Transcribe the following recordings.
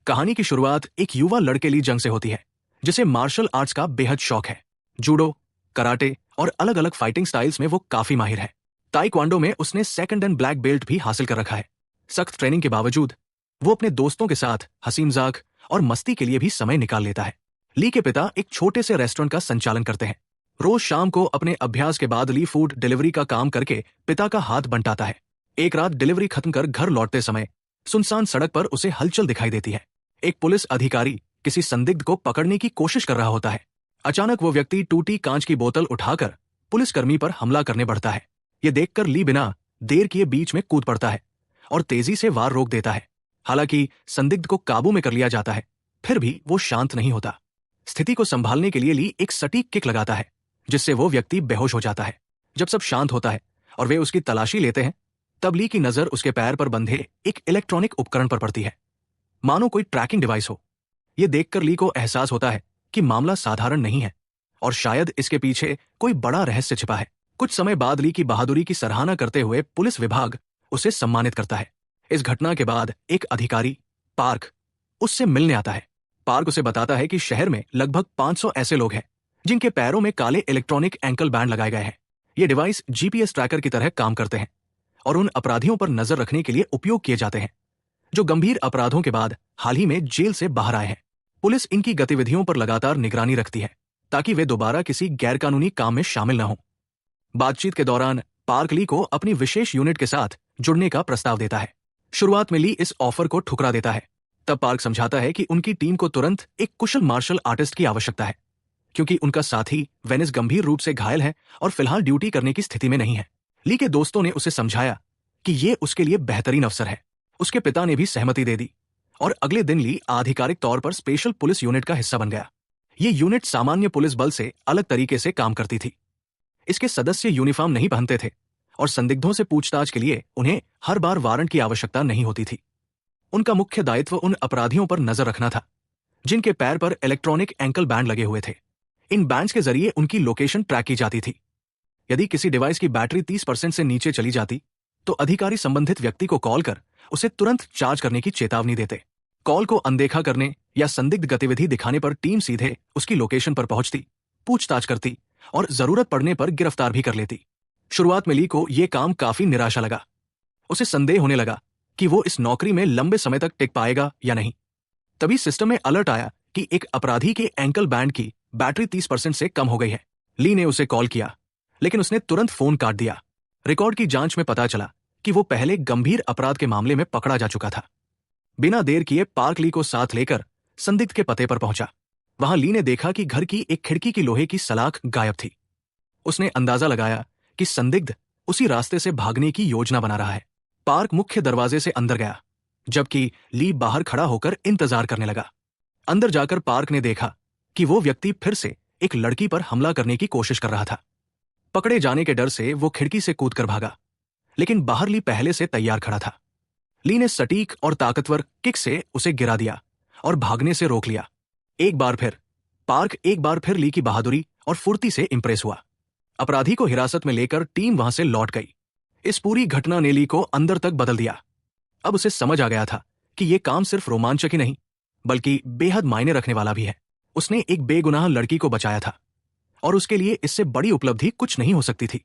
कहानी की शुरुआत एक युवा लड़के ली जंग से होती है, जिसे मार्शल आर्ट्स का बेहद शौक है। जूडो, कराटे और अलग अलग फाइटिंग स्टाइल्स में वो काफी माहिर है। ताइक्वांडो में उसने सेकंड एंड ब्लैक बेल्ट भी हासिल कर रखा है। सख्त ट्रेनिंग के बावजूद वो अपने दोस्तों के साथ हंसी मजाक और मस्ती के लिए भी समय निकाल लेता है। ली के पिता एक छोटे से रेस्टोरेंट का संचालन करते हैं। रोज शाम को अपने अभ्यास के बाद ली फूड डिलीवरी का काम करके पिता का हाथ बंटाता है। एक रात डिलीवरी खत्म कर घर लौटते समय सुनसान सड़क पर उसे हलचल दिखाई देती है। एक पुलिस अधिकारी किसी संदिग्ध को पकड़ने की कोशिश कर रहा होता है। अचानक वो व्यक्ति टूटी कांच की बोतल उठाकर पुलिसकर्मी पर हमला करने बढ़ता है। ये देखकर ली बिना देर किए बीच में कूद पड़ता है और तेजी से वार रोक देता है। हालांकि संदिग्ध को काबू में कर लिया जाता है, फिर भी वो शांत नहीं होता। स्थिति को संभालने के लिए ली एक सटीक किक लगाता है, जिससे वो व्यक्ति बेहोश हो जाता है। जब सब शांत होता है और वे उसकी तलाशी लेते हैं, तब ली की नजर उसके पैर पर बंधे एक इलेक्ट्रॉनिक उपकरण पर पड़ती है, मानो कोई ट्रैकिंग डिवाइस हो। यह देखकर ली को एहसास होता है कि मामला साधारण नहीं है और शायद इसके पीछे कोई बड़ा रहस्य छिपा है। कुछ समय बाद ली की बहादुरी की सराहना करते हुए पुलिस विभाग उसे सम्मानित करता है। इस घटना के बाद एक अधिकारी पार्क उससे मिलने आता है। पार्क उसे बताता है कि शहर में लगभग 500 ऐसे लोग हैं जिनके पैरों में काले इलेक्ट्रॉनिक एंकल बैंड लगाए गए हैं। ये डिवाइस जीपीएस ट्रैकर की तरह काम करते हैं और उन अपराधियों पर नजर रखने के लिए उपयोग किए जाते हैं जो गंभीर अपराधों के बाद हाल ही में जेल से बाहर आए हैं। पुलिस इनकी गतिविधियों पर लगातार निगरानी रखती है ताकि वे दोबारा किसी गैरकानूनी काम में शामिल न हों। बातचीत के दौरान पार्क ली को अपनी विशेष यूनिट के साथ जुड़ने का प्रस्ताव देता है। शुरुआत में ली इस ऑफर को ठुकरा देता है। तब पार्क समझाता है कि उनकी टीम को तुरंत एक कुशल मार्शल आर्टिस्ट की आवश्यकता है, क्योंकि उनका साथी वेनिस गंभीर रूप से घायल है और फिलहाल ड्यूटी करने की स्थिति में नहीं है। ली के दोस्तों ने उसे समझाया कि ये उसके लिए बेहतरीन अवसर है। उसके पिता ने भी सहमति दे दी और अगले दिन ली आधिकारिक तौर पर स्पेशल पुलिस यूनिट का हिस्सा बन गया। ये यूनिट सामान्य पुलिस बल से अलग तरीके से काम करती थी। इसके सदस्य यूनिफॉर्म नहीं पहनते थे और संदिग्धों से पूछताछ के लिए उन्हें हर बार वारंट की आवश्यकता नहीं होती थी। उनका मुख्य दायित्व उन अपराधियों पर नजर रखना था जिनके पैर पर इलेक्ट्रॉनिक एंकल बैंड लगे हुए थे। इन बैंड्स के जरिए उनकी लोकेशन ट्रैक की जाती थी। यदि किसी डिवाइस की बैटरी 30% से नीचे चली जाती तो अधिकारी संबंधित व्यक्ति को कॉल कर उसे तुरंत चार्ज करने की चेतावनी देते। कॉल को अनदेखा करने या संदिग्ध गतिविधि दिखाने पर टीम सीधे उसकी लोकेशन पर पहुंचती, पूछताछ करती और जरूरत पड़ने पर गिरफ्तार भी कर लेती। शुरुआत में ली को यह काम काफी निराशा लगा। उसे संदेह होने लगा कि वो इस नौकरी में लंबे समय तक टिक पाएगा या नहीं। तभी सिस्टम में अलर्ट आया कि एक अपराधी के एंकल बैंड की बैटरी 30% से कम हो गई है। ली ने उसे कॉल किया, लेकिन उसने तुरंत फोन काट दिया। रिकॉर्ड की जांच में पता चला कि वो पहले गंभीर अपराध के मामले में पकड़ा जा चुका था। बिना देर किए पार्क ली को साथ लेकर संदिग्ध के पते पर पहुंचा। वहां ली ने देखा कि घर की एक खिड़की की लोहे की सलाख गायब थी। उसने अंदाजा लगाया कि संदिग्ध उसी रास्ते से भागने की योजना बना रहा है। पार्क मुख्य दरवाजे से अंदर गया, जबकि ली बाहर खड़ा होकर इंतजार करने लगा। अंदर जाकर पार्क ने देखा कि वो व्यक्ति फिर से एक लड़की पर हमला करने की कोशिश कर रहा था। पकड़े जाने के डर से वो खिड़की से कूदकर भागा, लेकिन बाहर ली पहले से तैयार खड़ा था। ली ने सटीक और ताकतवर किक से उसे गिरा दिया और भागने से रोक लिया। पार्क एक बार फिर ली की बहादुरी और फुर्ती से इंप्रेस हुआ। अपराधी को हिरासत में लेकर टीम वहां से लौट गई। इस पूरी घटना ने ली को अंदर तक बदल दिया। अब उसे समझ आ गया था कि यह काम सिर्फ रोमांचक ही नहीं, बल्कि बेहद मायने रखने वाला भी है। उसने एक बेगुनाह लड़की को बचाया था और उसके लिए इससे बड़ी उपलब्धि कुछ नहीं हो सकती थी।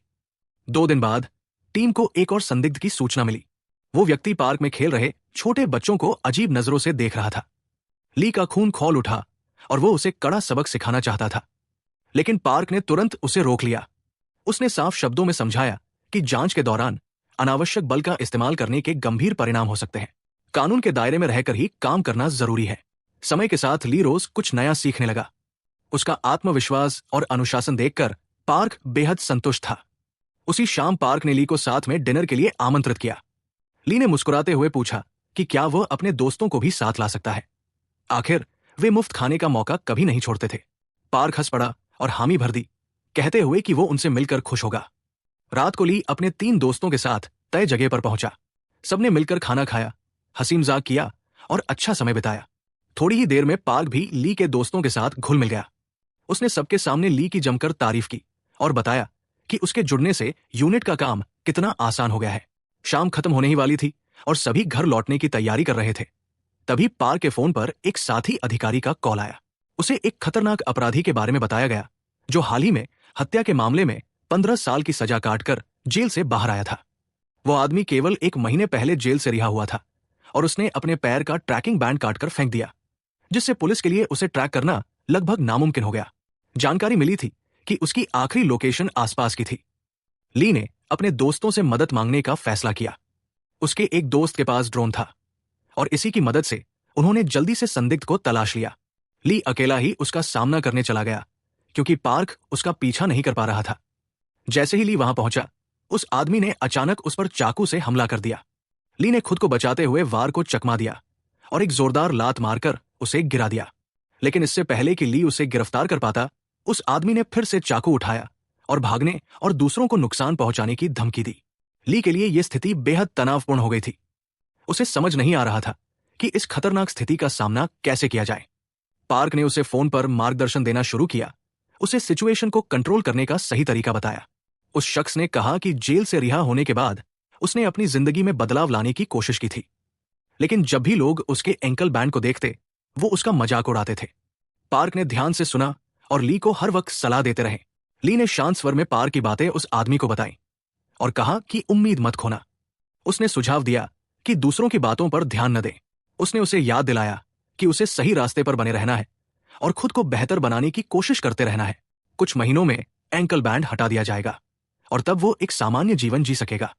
2 दिन बाद टीम को एक और संदिग्ध की सूचना मिली। वो व्यक्ति पार्क में खेल रहे छोटे बच्चों को अजीब नजरों से देख रहा था। ली का खून खौल उठा और वो उसे कड़ा सबक सिखाना चाहता था, लेकिन पार्क ने तुरंत उसे रोक लिया। उसने साफ शब्दों में समझाया कि जांच के दौरान अनावश्यक बल का इस्तेमाल करने के गंभीर परिणाम हो सकते हैं। कानून के दायरे में रहकर ही काम करना जरूरी है। समय के साथ ली रोज कुछ नया सीखने लगा। उसका आत्मविश्वास और अनुशासन देखकर पार्क बेहद संतुष्ट था। उसी शाम पार्क ने ली को साथ में डिनर के लिए आमंत्रित किया। ली ने मुस्कुराते हुए पूछा कि क्या वह अपने दोस्तों को भी साथ ला सकता है। आखिर वे मुफ्त खाने का मौका कभी नहीं छोड़ते थे। पार्क हंस पड़ा और हामी भर दी, कहते हुए कि वो उनसे मिलकर खुश होगा। रात को ली अपने 3 दोस्तों के साथ तय जगह पर पहुंचा। सबने मिलकर खाना खाया, हंसी मजाक किया और अच्छा समय बिताया। थोड़ी ही देर में पार्क भी ली के दोस्तों के साथ घुल मिल गया। उसने सबके सामने ली की जमकर तारीफ की और बताया कि उसके जुड़ने से यूनिट का काम कितना आसान हो गया है। शाम खत्म होने ही वाली थी और सभी घर लौटने की तैयारी कर रहे थे। तभी पार्क के फोन पर एक साथी अधिकारी का कॉल आया। उसे एक खतरनाक अपराधी के बारे में बताया गया जो हाल ही में हत्या के मामले में 15 साल की सजा काटकर जेल से बाहर आया था। वो आदमी केवल 1 महीने पहले जेल से रिहा हुआ था और उसने अपने पैर का ट्रैकिंग बैंड काटकर फेंक दिया, जिससे पुलिस के लिए उसे ट्रैक करना लगभग नामुमकिन हो गया। जानकारी मिली थी कि उसकी आखिरी लोकेशन आसपास की थी। ली ने अपने दोस्तों से मदद मांगने का फैसला किया। उसके एक दोस्त के पास ड्रोन था और इसी की मदद से उन्होंने जल्दी से संदिग्ध को तलाश लिया। ली अकेला ही उसका सामना करने चला गया क्योंकि पार्क उसका पीछा नहीं कर पा रहा था। जैसे ही ली वहां पहुंचा, उस आदमी ने अचानक उस पर चाकू से हमला कर दिया। ली ने खुद को बचाते हुए वार को चकमा दिया और एक जोरदार लात मारकर उसे गिरा दिया। लेकिन इससे पहले कि ली उसे गिरफ्तार कर पाता, उस आदमी ने फिर से चाकू उठाया और भागने और दूसरों को नुकसान पहुंचाने की धमकी दी। ली के लिए यह स्थिति बेहद तनावपूर्ण हो गई थी। उसे समझ नहीं आ रहा था कि इस खतरनाक स्थिति का सामना कैसे किया जाए। पार्क ने उसे फोन पर मार्गदर्शन देना शुरू किया, उसे सिचुएशन को कंट्रोल करने का सही तरीका बताया। उस शख्स ने कहा कि जेल से रिहा होने के बाद उसने अपनी जिंदगी में बदलाव लाने की कोशिश की थी, लेकिन जब भी लोग उसके एंकल बैंड को देखते, वो उसका मजाक उड़ाते थे। पार्क ने ध्यान से सुना और ली को हर वक्त सलाह देते रहे। ली ने शांत स्वर में पार्क की बातें उस आदमी को बताई और कहा कि उम्मीद मत खोना। उसने सुझाव दिया कि दूसरों की बातों पर ध्यान न दे। उसने उसे याद दिलाया कि उसे सही रास्ते पर बने रहना है और खुद को बेहतर बनाने की कोशिश करते रहना है। कुछ महीनों में एंकल बैंड हटा दिया जाएगा और तब वो एक सामान्य जीवन जी सकेगा।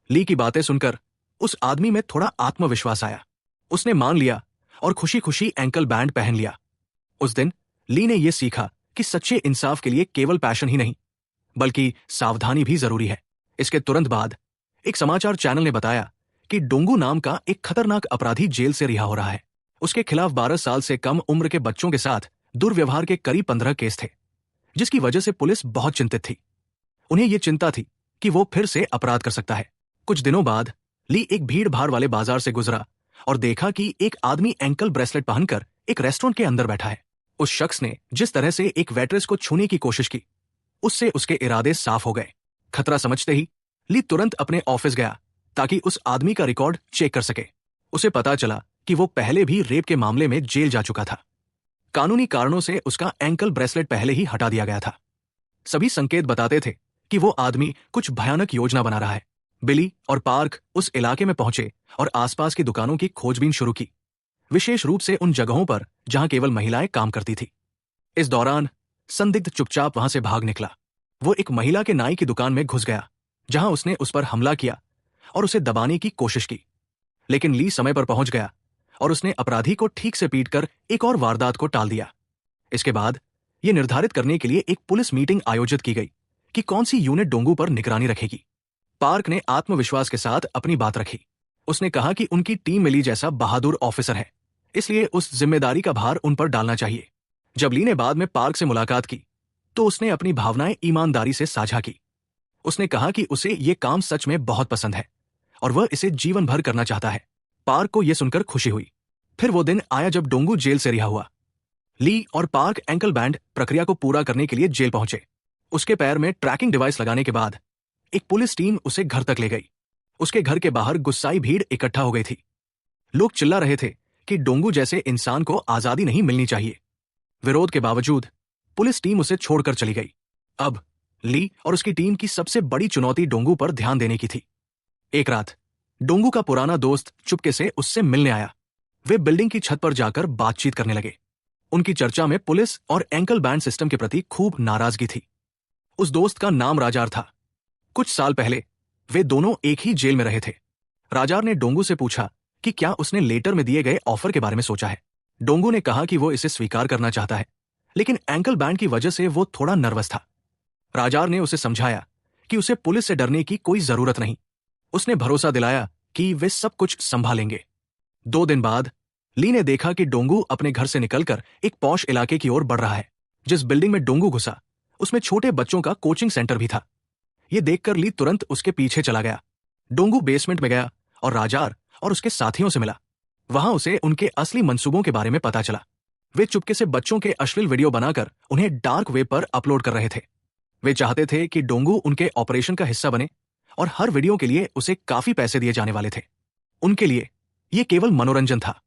ली की बातें सुनकर उस आदमी में थोड़ा आत्मविश्वास आया। उसने मान लिया और खुशी खुशी एंकल बैंड पहन लिया। उस दिन ली ने यह सीखा कि सच्चे इंसाफ के लिए केवल पैशन ही नहीं, बल्कि सावधानी भी जरूरी है। इसके तुरंत बाद एक समाचार चैनल ने बताया कि डोंगू नाम का एक खतरनाक अपराधी जेल से रिहा हो रहा है। उसके खिलाफ 12 साल से कम उम्र के बच्चों के साथ दुर्व्यवहार के करीब 15 केस थे, जिसकी वजह से पुलिस बहुत चिंतित थी। उन्हें यह चिंता थी कि वो फिर से अपराध कर सकता है। कुछ दिनों बाद ली एक भीड़ भाड़ वाले बाजार से गुजरा और देखा कि एक आदमी एंकल ब्रेसलेट पहनकर एक रेस्टोरेंट के अंदर बैठा है। उस शख्स ने जिस तरह से एक वेट्रेस को छूने की कोशिश की, उससे उसके इरादे साफ हो गए। खतरा समझते ही ली तुरंत अपने ऑफिस गया ताकि उस आदमी का रिकॉर्ड चेक कर सके। उसे पता चला कि वो पहले भी रेप के मामले में जेल जा चुका था। कानूनी कारणों से उसका एंकल ब्रेसलेट पहले ही हटा दिया गया था। सभी संकेत बताते थे कि वो आदमी कुछ भयानक योजना बना रहा है। बिली और पार्क उस इलाके में पहुंचे और आसपास की दुकानों की खोजबीन शुरू की, विशेष रूप से उन जगहों पर जहां केवल महिलाएं काम करती थी। इस दौरान संदिग्ध चुपचाप वहां से भाग निकला। वो एक महिला के नाई की दुकान में घुस गया, जहां उसने उस पर हमला किया और उसे दबाने की कोशिश की। लेकिन ली समय पर पहुंच गया और उसने अपराधी को ठीक से पीटकर एक और वारदात को टाल दिया। इसके बाद यह निर्धारित करने के लिए एक पुलिस मीटिंग आयोजित की गई कि कौन सी यूनिट डोंगू पर निगरानी रखेगी। पार्क ने आत्मविश्वास के साथ अपनी बात रखी। उसने कहा कि उनकी टीम में ली जैसा बहादुर ऑफिसर है, इसलिए उस जिम्मेदारी का भार उन पर डालना चाहिए। जब ली ने बाद में पार्क से मुलाकात की तो उसने अपनी भावनाएं ईमानदारी से साझा की। उसने कहा कि उसे ये काम सच में बहुत पसंद है और वह इसे जीवन भर करना चाहता है। पार्क को यह सुनकर खुशी हुई। फिर वो दिन आया जब डोंगू जेल से रिहा हुआ। ली और पार्क एंकल बैंड प्रक्रिया को पूरा करने के लिए जेल पहुंचे। उसके पैर में ट्रैकिंग डिवाइस लगाने के बाद एक पुलिस टीम उसे घर तक ले गई। उसके घर के बाहर गुस्साई भीड़ इकट्ठा हो गई थी। लोग चिल्ला रहे थे कि डोंगू जैसे इंसान को आजादी नहीं मिलनी चाहिए। विरोध के बावजूद पुलिस टीम उसे छोड़कर चली गई। अब ली और उसकी टीम की सबसे बड़ी चुनौती डोंगू पर ध्यान देने की थी। एक रात डोंगू का पुराना दोस्त चुपके से उससे मिलने आया। वे बिल्डिंग की छत पर जाकर बातचीत करने लगे। उनकी चर्चा में पुलिस और एंकल बैंड सिस्टम के प्रति खूब नाराजगी थी। उस दोस्त का नाम राजार था। कुछ साल पहले वे दोनों एक ही जेल में रहे थे। राजार ने डोंगू से पूछा कि क्या उसने लेटर में दिए गए ऑफर के बारे में सोचा है। डोंगू ने कहा कि वो इसे स्वीकार करना चाहता है, लेकिन एंकल बैंड की वजह से वो थोड़ा नर्वस था। राजार ने उसे समझाया कि उसे पुलिस से डरने की कोई जरूरत नहीं। उसने भरोसा दिलाया कि वे सब कुछ संभालेंगे। 2 दिन बाद ली ने देखा कि डोंगू अपने घर से निकलकर एक पॉश इलाके की ओर बढ़ रहा है। जिस बिल्डिंग में डोंगू घुसा उसमें छोटे बच्चों का कोचिंग सेंटर भी था। यह देखकर ली तुरंत उसके पीछे चला गया। डोंगू बेसमेंट में गया और राजार और उसके साथियों से मिला। वहां उसे उनके असली मंसूबों के बारे में पता चला। वे चुपके से बच्चों के अश्लील वीडियो बनाकर उन्हें डार्क वेब पर अपलोड कर रहे थे। वे चाहते थे कि डोंगू उनके ऑपरेशन का हिस्सा बने और हर वीडियो के लिए उसे काफी पैसे दिए जाने वाले थे। उनके लिए यह केवल मनोरंजन था,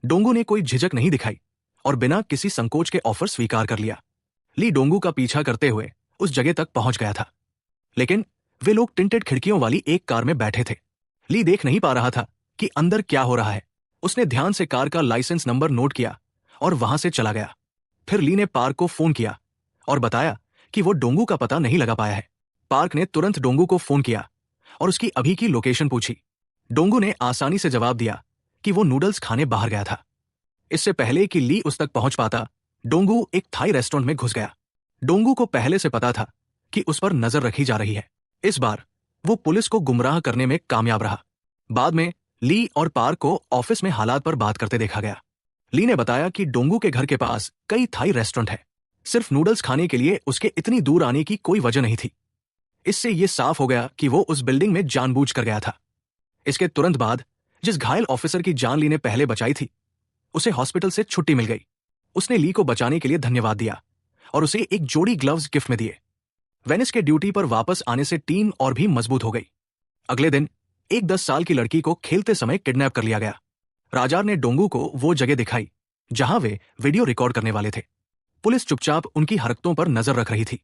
डोंगू ने कोई झिझक नहीं दिखाई और बिना किसी संकोच के ऑफर स्वीकार कर लिया। ली डोंगू का पीछा करते हुए उस जगह तक पहुंच गया था, लेकिन वे लोग टिंटेड खिड़कियों वाली एक कार में बैठे थे। ली देख नहीं पा रहा था कि अंदर क्या हो रहा है। उसने ध्यान से कार का लाइसेंस नंबर नोट किया और वहां से चला गया। फिर ली ने पार्क को फोन किया और बताया कि वो डोंगू का पता नहीं लगा पाया है। पार्क ने तुरंत डोंगू को फोन किया और उसकी अभी की लोकेशन पूछी। डोंगू ने आसानी से जवाब दिया कि वो नूडल्स खाने बाहर गया था। इससे पहले कि ली उस तक पहुंच पाता, डोंगू एक थाई रेस्टोरेंट में घुस गया। डोंगू को पहले से पता था कि उस पर नजर रखी जा रही है। इस बार वो पुलिस को गुमराह करने में कामयाब रहा। बाद में ली और पार्क को ऑफिस में हालात पर बात करते देखा गया। ली ने बताया कि डोंगू के घर के पास कई थाई रेस्टोरेंट है, सिर्फ नूडल्स खाने के लिए उसके इतनी दूर आने की कोई वजह नहीं थी। इससे यह साफ हो गया कि वो उस बिल्डिंग में जानबूझकर गया था। इसके तुरंत बाद जिस घायल ऑफिसर की जान ली ने पहले बचाई थी, उसे हॉस्पिटल से छुट्टी मिल गई। उसने ली को बचाने के लिए धन्यवाद दिया और उसे एक जोड़ी ग्लव्स गिफ्ट में दिए। वेनिस के ड्यूटी पर वापस आने से टीम और भी मजबूत हो गई। अगले दिन एक 10 साल की लड़की को खेलते समय किडनैप कर लिया गया। राजार ने डोंगू को वो जगह दिखाई जहां वे वीडियो रिकॉर्ड करने वाले थे। पुलिस चुपचाप उनकी हरकतों पर नजर रख रही थी।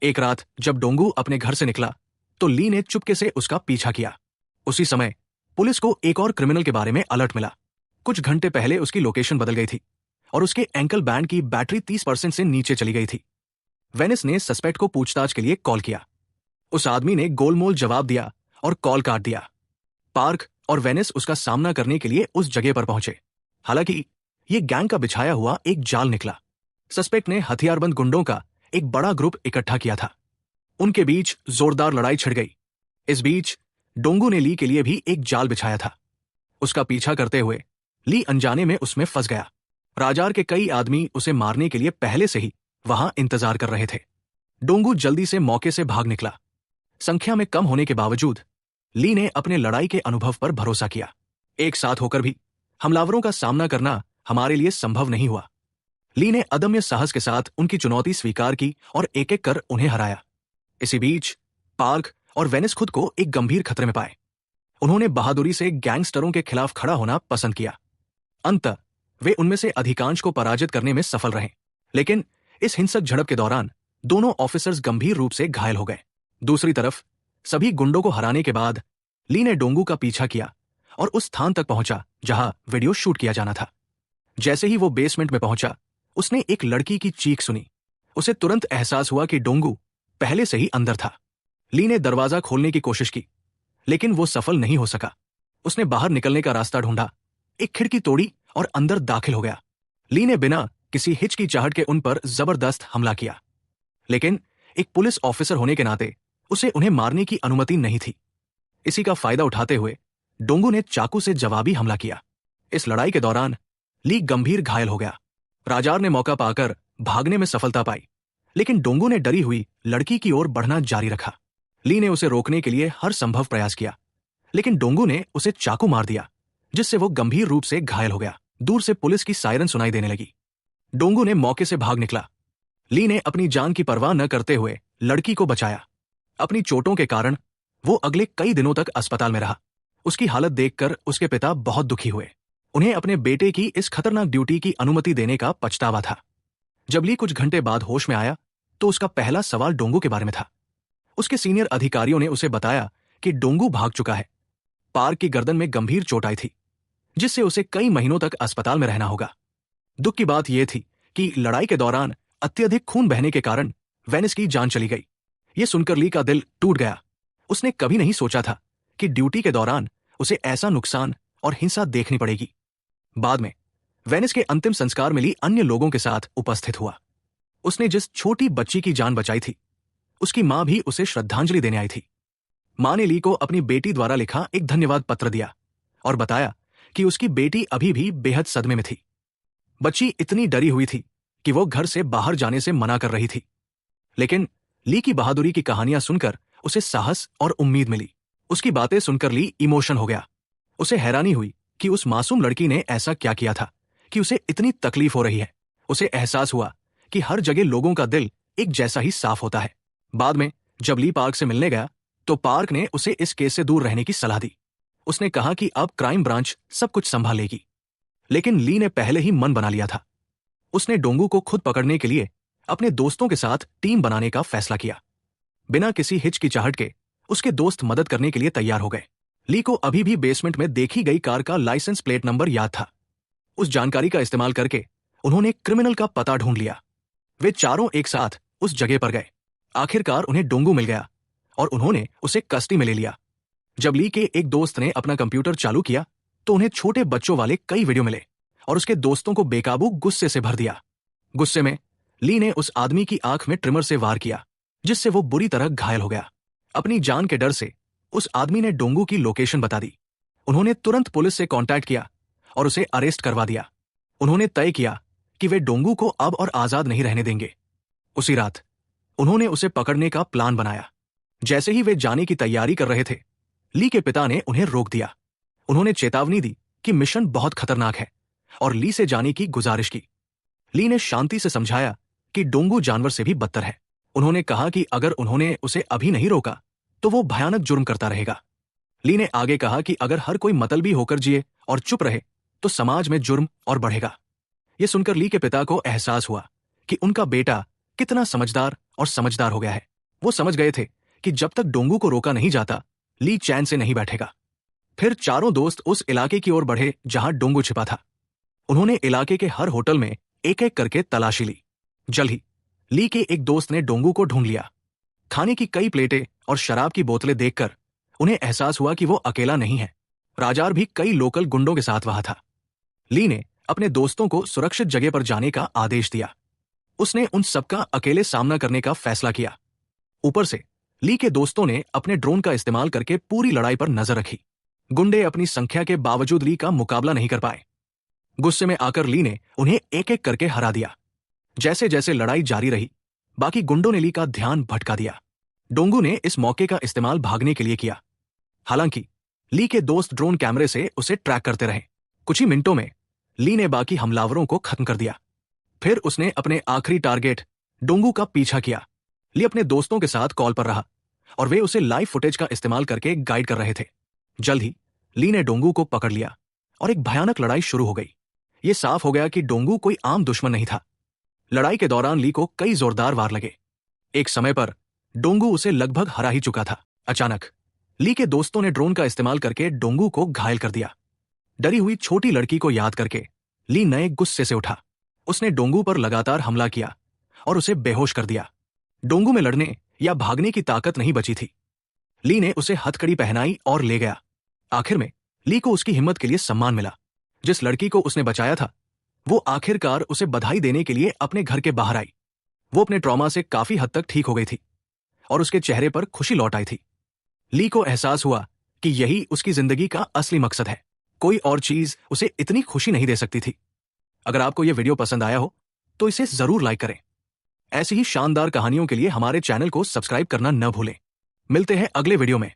एक रात जब डोंगू अपने घर से निकला तो ली ने चुपके से उसका पीछा किया। उसी समय पुलिस को एक और क्रिमिनल के बारे में अलर्ट मिला। कुछ घंटे पहले उसकी लोकेशन बदल गई थी और उसके एंकल बैंड की बैटरी 30% से नीचे चली गई थी। वेनिस ने सस्पेक्ट को पूछताछ के लिए कॉल किया। उस आदमी ने गोलमोल जवाब दिया और कॉल काट दिया। पार्क और वेनिस उसका सामना करने के लिए उस जगह पर पहुंचे। हालांकि यह गैंग का बिछाया हुआ एक जाल निकला। सस्पेक्ट ने हथियारबंद गुंडों का एक बड़ा ग्रुप इकट्ठा किया था। उनके बीच जोरदार लड़ाई छिड़ गई। इस बीच डोंगू ने ली के लिए भी एक जाल बिछाया था। उसका पीछा करते हुए ली अनजाने में उसमें फंस गया। राजार के कई आदमी उसे मारने के लिए पहले से ही वहां इंतजार कर रहे थे। डोंगू जल्दी से मौके से भाग निकला। संख्या में कम होने के बावजूद ली ने अपने लड़ाई के अनुभव पर भरोसा किया। एक साथ होकर भी हमलावरों का सामना करना हमारे लिए संभव नहीं हुआ। ली ने अदम्य साहस के साथ उनकी चुनौती स्वीकार की और एक एक कर उन्हें हराया। इसी बीच पार्क और वेनिस खुद को एक गंभीर खतरे में पाए। उन्होंने बहादुरी से गैंगस्टरों के खिलाफ खड़ा होना पसंद किया। अंततः वे उनमें से अधिकांश को पराजित करने में सफल रहे, लेकिन इस हिंसक झड़प के दौरान दोनों ऑफिसर्स गंभीर रूप से घायल हो गए। दूसरी तरफ सभी गुंडों को हराने के बाद ली ने डोंगू का पीछा किया और उस स्थान तक पहुंचा जहां वीडियो शूट किया जाना था। जैसे ही वो बेसमेंट में पहुंचा, उसने एक लड़की की चीख सुनी। उसे तुरंत एहसास हुआ कि डोंगू पहले से ही अंदर था। ली ने दरवाजा खोलने की कोशिश की, लेकिन वो सफल नहीं हो सका। उसने बाहर निकलने का रास्ता ढूंढा, एक खिड़की तोड़ी और अंदर दाखिल हो गया। ली ने बिना किसी हिचकिचाहट के उन पर जबरदस्त हमला किया, लेकिन एक पुलिस ऑफिसर होने के नाते उसे उन्हें मारने की अनुमति नहीं थी। इसी का फायदा उठाते हुए डोंगू ने चाकू से जवाबी हमला किया। इस लड़ाई के दौरान ली गंभीर घायल हो गया। राजार ने मौका पाकर भागने में सफलता पाई, लेकिन डोंगू ने डरी हुई लड़की की ओर बढ़ना जारी रखा। ली ने उसे रोकने के लिए हर संभव प्रयास किया, लेकिन डोंगू ने उसे चाकू मार दिया, जिससे वो गंभीर रूप से घायल हो गया। दूर से पुलिस की सायरन सुनाई देने लगी। डोंगू ने मौके से भाग निकला। ली ने अपनी जान की परवाह न करते हुए लड़की को बचाया। अपनी चोटों के कारण वो अगले कई दिनों तक अस्पताल में रहा। उसकी हालत देखकर उसके पिता बहुत दुखी हुए। उन्हें अपने बेटे की इस खतरनाक ड्यूटी की अनुमति देने का पछतावा था। जब ली कुछ घंटे बाद होश में आया तो उसका पहला सवाल डोंगू के बारे में था। उसके सीनियर अधिकारियों ने उसे बताया कि डोंगू भाग चुका है। पार्क की गर्दन में गंभीर चोट आई थी, जिससे उसे कई महीनों तक अस्पताल में रहना होगा। दुख की बात यह थी कि लड़ाई के दौरान अत्यधिक खून बहने के कारण वेनिस की जान चली गई। यह सुनकर ली का दिल टूट गया। उसने कभी नहीं सोचा था कि ड्यूटी के दौरान उसे ऐसा नुकसान और हिंसा देखनी पड़ेगी। बाद में वेनिस के अंतिम संस्कार में ली अन्य लोगों के साथ उपस्थित हुआ। उसने जिस छोटी बच्ची की जान बचाई थी, उसकी मां भी उसे श्रद्धांजलि देने आई थी। मां ने ली को अपनी बेटी द्वारा लिखा एक धन्यवाद पत्र दिया और बताया कि उसकी बेटी अभी भी बेहद सदमे में थी। बच्ची इतनी डरी हुई थी कि वो घर से बाहर जाने से मना कर रही थी, लेकिन ली की बहादुरी की कहानियां सुनकर उसे साहस और उम्मीद मिली। उसकी बातें सुनकर ली इमोशन हो गया। उसे हैरानी हुई कि उस मासूम लड़की ने ऐसा क्या किया था कि उसे इतनी तकलीफ हो रही है। उसे एहसास हुआ कि हर जगह लोगों का दिल एक जैसा ही साफ होता है। बाद में जब ली पार्क से मिलने गया तो पार्क ने उसे इस केस से दूर रहने की सलाह दी। उसने कहा कि अब क्राइम ब्रांच सब कुछ संभाल लेगी। लेकिन ली ने पहले ही मन बना लिया था। उसने डोंगू को खुद पकड़ने के लिए अपने दोस्तों के साथ टीम बनाने का फैसला किया। बिना किसी हिचकिचाहट के उसके दोस्त मदद करने के लिए तैयार हो गए। ली को अभी भी बेसमेंट में देखी गई कार का लाइसेंस प्लेट नंबर याद था। उस जानकारी का इस्तेमाल करके उन्होंने क्रिमिनल का पता ढूंढ लिया। वे चारों एक साथ उस जगह पर गए। आखिरकार उन्हें डोंगू मिल गया और उन्होंने उसे कस्टडी में ले लिया। जब ली के एक दोस्त ने अपना कंप्यूटर चालू किया तो उन्हें छोटे बच्चों वाले कई वीडियो मिले और उसके दोस्तों को बेकाबू गुस्से से भर दिया। गुस्से में ली ने उस आदमी की आंख में ट्रिमर से वार किया, जिससे वो बुरी तरह घायल हो गया। अपनी जान के डर से उस आदमी ने डोंगू की लोकेशन बता दी। उन्होंने तुरंत पुलिस से कांटेक्ट किया और उसे अरेस्ट करवा दिया। उन्होंने तय किया कि वे डोंगू को अब और आजाद नहीं रहने देंगे। उसी रात उन्होंने उसे पकड़ने का प्लान बनाया। जैसे ही वे जाने की तैयारी कर रहे थे, ली के पिता ने उन्हें रोक दिया। उन्होंने चेतावनी दी कि मिशन बहुत खतरनाक है और ली से जाने की गुजारिश की। ली ने शांति से समझाया कि डोंगू जानवर से भी बदतर है। उन्होंने कहा कि अगर उन्होंने उसे अभी नहीं रोका तो वो भयानक जुर्म करता रहेगा। ली ने आगे कहा कि अगर हर कोई मतलबी होकर जिए और चुप रहे तो समाज में जुर्म और बढ़ेगा। यह सुनकर ली के पिता को एहसास हुआ कि उनका बेटा कितना समझदार हो गया है। वो समझ गए थे कि जब तक डोंगू को रोका नहीं जाता, ली चैन से नहीं बैठेगा। फिर चारों दोस्त उस इलाके की ओर बढ़े जहां डोंगू छिपा था। उन्होंने इलाके के हर होटल में एक एक करके तलाशी ली। जल्द ही ली के एक दोस्त ने डोंगू को ढूंढ लिया। खाने की कई प्लेटें और शराब की बोतलें देखकर उन्हें एहसास हुआ कि वो अकेला नहीं है। राजार भी कई लोकल गुंडों के साथ वहां था। ली ने अपने दोस्तों को सुरक्षित जगह पर जाने का आदेश दिया। उसने उन सबका अकेले सामना करने का फैसला किया। ऊपर से ली के दोस्तों ने अपने ड्रोन का इस्तेमाल करके पूरी लड़ाई पर नजर रखी। गुंडे अपनी संख्या के बावजूद ली का मुकाबला नहीं कर पाए। गुस्से में आकर ली ने उन्हें एक एक करके हरा दिया। जैसे जैसे लड़ाई जारी रही, बाकी गुंडों ने ली का ध्यान भटका दिया। डोंगू ने इस मौके का इस्तेमाल भागने के लिए किया। हालांकि ली के दोस्त ड्रोन कैमरे से उसे ट्रैक करते रहे। कुछ ही मिनटों में ली ने बाकी हमलावरों को खत्म कर दिया। फिर उसने अपने आखिरी टारगेट डोंगू का पीछा किया। ली अपने दोस्तों के साथ कॉल पर रहा और वे उसे लाइव फुटेज का इस्तेमाल करके गाइड कर रहे थे। जल्द ही ली ने डोंगू को पकड़ लिया और एक भयानक लड़ाई शुरू हो गई। ये साफ हो गया कि डोंगू कोई आम दुश्मन नहीं था। लड़ाई के दौरान ली को कई जोरदार वार लगे। एक समय पर डोंगू उसे लगभग हरा ही चुका था। अचानक ली के दोस्तों ने ड्रोन का इस्तेमाल करके डोंगू को घायल कर दिया। डरी हुई छोटी लड़की को याद करके ली नए गुस्से से उठा। उसने डोंगू पर लगातार हमला किया और उसे बेहोश कर दिया। डोंगू में लड़ने या भागने की ताकत नहीं बची थी। ली ने उसे हथकड़ी पहनाई और ले गया। आखिर में ली को उसकी हिम्मत के लिए सम्मान मिला। जिस लड़की को उसने बचाया था, वो आखिरकार उसे बधाई देने के लिए अपने घर के बाहर आई। वो अपने ट्रॉमा से काफी हद तक ठीक हो गई थी और उसके चेहरे पर खुशी लौट आई थी। ली को एहसास हुआ कि यही उसकी जिंदगी का असली मकसद है। कोई और चीज उसे इतनी खुशी नहीं दे सकती थी। अगर आपको यह वीडियो पसंद आया हो तो इसे जरूर लाइक करें। ऐसी ही शानदार कहानियों के लिए हमारे चैनल को सब्सक्राइब करना न भूलें। मिलते हैं अगले वीडियो में।